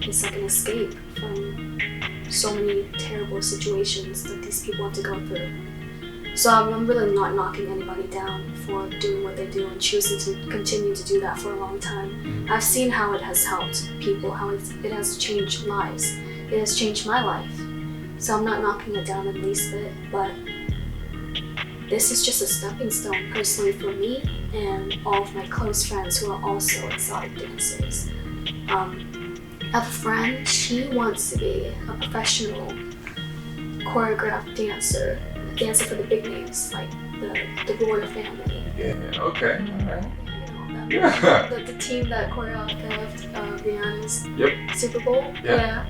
it's like an escape from so many terrible situations that these people have to go through. So I'm really not knocking anybody down for doing what they do and choosing to continue to do that for a long time. I've seen how it has helped people, how it has changed lives. It has changed my life. So I'm not knocking it down in the least bit, but this is just a stepping stone personally for me and all of my close friends who are also exotic dancers. I have a friend, she wants to be a professional choreographed dancer for the big names, like the royal family. Yeah, okay, alright. The team that choreographed Rihanna's Yep. Super Bowl. Yeah.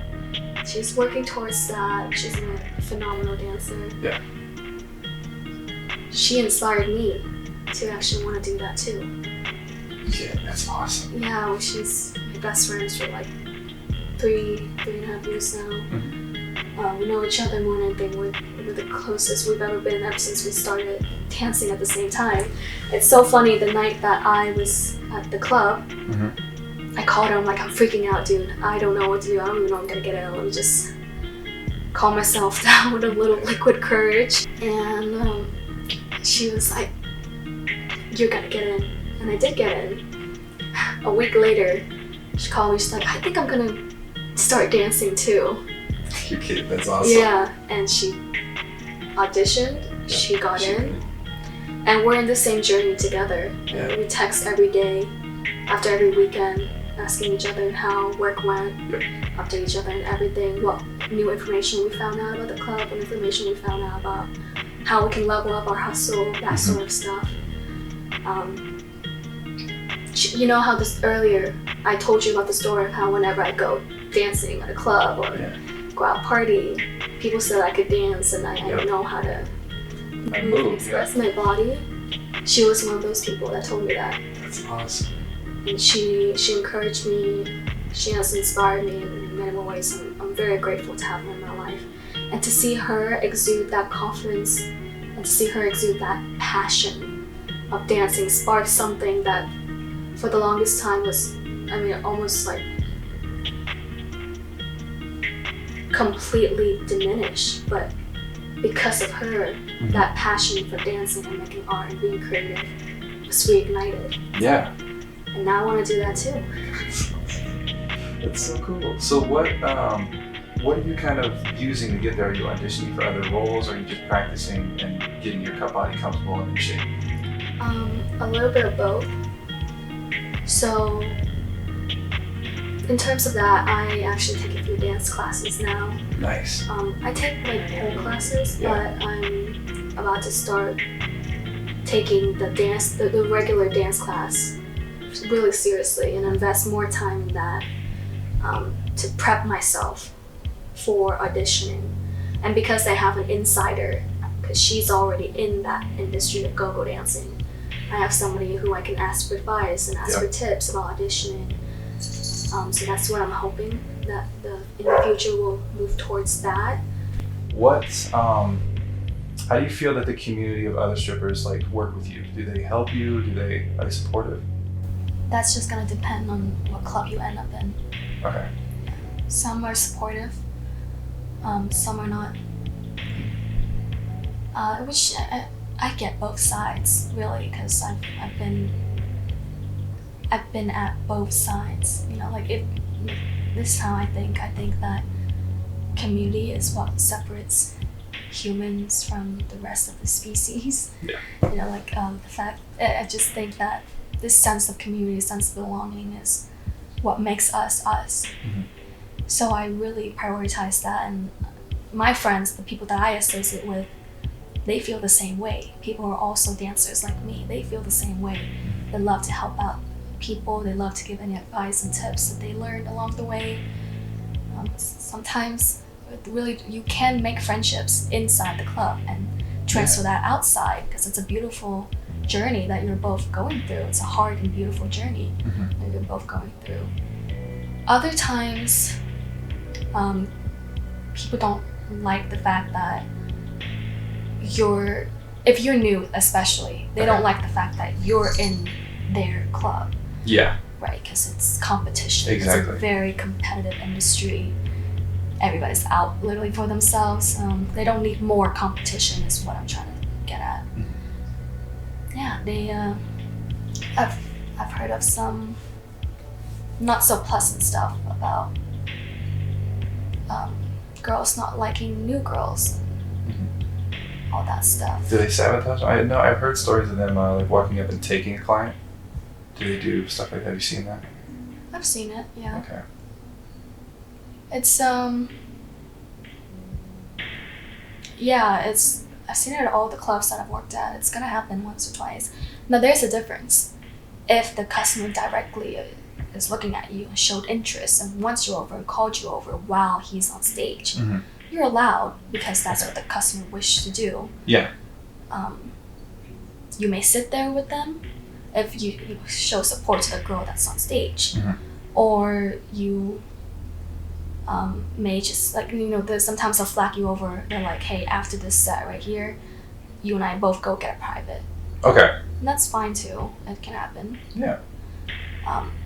She's working towards that. She's a phenomenal dancer. Yeah. She inspired me to actually want to do that too. Yeah, that's awesome. Yeah, she's my best friends for like 3.5 years now. Mm-hmm. We know each other more than anything. We're the closest we've ever been ever since we started dancing at the same time. It's so funny, the night that I was at the club, I called her, I'm like, I'm freaking out, dude. I don't know what to do. I don't even know I'm gonna get in. Let me just calm myself down with a little liquid courage. And she was like, you're gonna get in. And I did get in. A week later, she called me, she's like, I think I'm gonna start dancing too. You're kidding, that's awesome. Yeah, and she auditioned, she got in, and we're in the same journey together. Yeah. We text every day, after every weekend, asking each other how work went, update each other and everything, what new information we found out about the club, what information we found out about how we can level up our hustle, that sort of stuff. You know how this earlier, I told you about the story of how whenever I go dancing at a club or go out party, people said I could dance and I know how to move and express my body. She was one of those people that told me that. That's awesome. And she encouraged me, she has inspired me in many more ways. I'm very grateful to have her in my life. And to see her exude that confidence and to see her exude that passion of dancing sparked something that for the longest time was, almost like completely diminished, but because of her, that passion for dancing and making art and being creative was reignited. Yeah. And now I want to do that too. That's so cool. So what are you kind of using to get there? Are you auditioning for other roles, or are you just practicing and getting your body comfortable and in shape? A little bit of both. So in terms of that, I actually take a few dance classes now. Nice. I take like pole classes, but I'm about to start taking the regular dance class really seriously and invest more time in that to prep myself for auditioning. And because I have an insider, because she's already in that industry of go-go dancing, I have somebody who I can ask for advice and ask for tips about auditioning. So that's what I'm hoping that in the future we'll move towards that. How do you feel that the community of other strippers work with you? Do they help you? Are they supportive? That's just gonna depend on what club you end up in. Okay. Some are supportive, some are not. Which I get both sides really, because I've been at both sides. This is how I think. I think that community is what separates humans from the rest of the species. Yeah. The fact, I just think that this sense of community, sense of belonging is what makes us us. Mm-hmm. So I really prioritize that, and my friends, the people that I associate with, they feel the same way. People who are also dancers like me, they feel the same way. They love to help out people, they love to give any advice and tips that they learned along the way. Sometimes really you can make friendships inside the club and transfer that outside, because it's a beautiful journey that you're both going through. It's a hard and beautiful journey that you're both going through. Other times, people don't like the fact that if you're new especially, they don't like the fact that you're in their club. Yeah. right? Because it's competition. Exactly. It's a very competitive industry. Everybody's out literally for themselves. They don't need more competition is what I'm trying to get at. Yeah, I've heard of some not so pleasant stuff about girls not liking new girls, all that stuff. Do they sabotage? I know I've heard stories of them like walking up and taking a client. Do they do stuff like that? Have you seen that? I've seen it, yeah. Okay. It's I've seen it at all the clubs that I've worked at. It's gonna happen once or twice. Now there's a difference. If the customer directly is looking at you and showed interest and wants you over and called you over while he's on stage, you're allowed because that's what the customer wished to do. Yeah. You may sit there with them if you show support to the girl that's on stage, or you may just sometimes they'll flag you over. They're like, hey, after this set right here, you and I both go get a private. Okay. And that's fine too. It can happen. Yeah.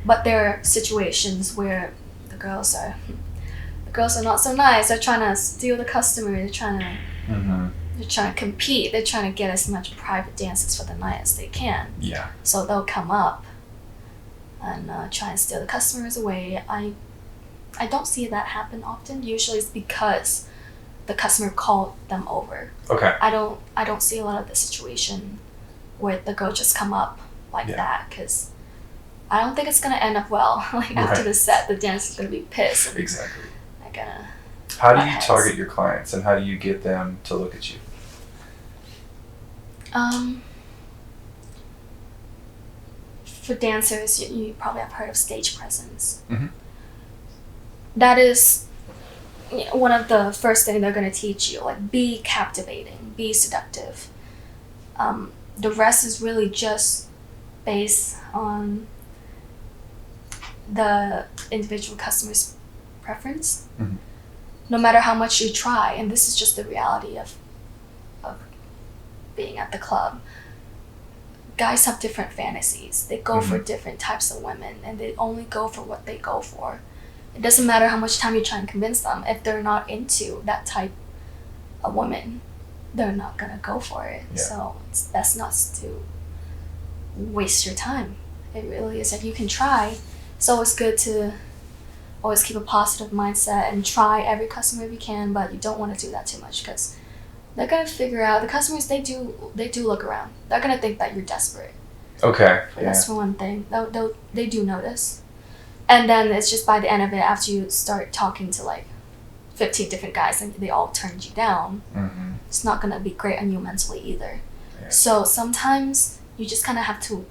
But there are situations where the girls are not so nice. They're trying to steal the customer. They're trying to compete. They're trying to get as much private dances for the night as they can. Yeah. So they'll come up and try and steal the customers away. I don't see that happen often. Usually it's because the customer called them over. Okay. I don't see a lot of the situation where the girl just come up like that, because I don't think it's gonna end up well. After the set, the dance is gonna be pissed. Exactly. They're gonna. How do you target your clients, and how do you get them to look at you? For dancers, you probably have heard of stage presence. Mm-hmm. That is one of the first things they're gonna teach you. Like, be captivating, be seductive. The rest is really just based on the individual customer's preference. No matter how much you try, and this is just the reality of being at the club. Guys have different fantasies. They go for different types of women, and they only go for what they go for. It doesn't matter how much time you try and convince them. If they're not into that type of woman, they're not gonna go for it. Yeah. So it's best not to waste your time. It really is. If you can try, it's always good to always keep a positive mindset and try every customer if you can, but you don't want to do that too much because they're gonna figure out, the customers, they do look around. They're gonna think that you're desperate. Okay. That's for one thing. They do notice. And then it's just by the end of it, after you start talking to like 15 different guys and they all turned you down, it's not gonna be great on you mentally either. Yeah. So sometimes you just kind of have to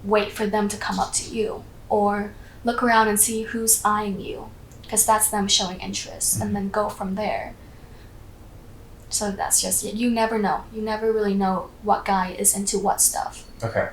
wait for them to come up to you or look around and see who's eyeing you, because that's them showing interest, and then go from there. So that's just it. You never know. You never really know what guy is into what stuff. Okay.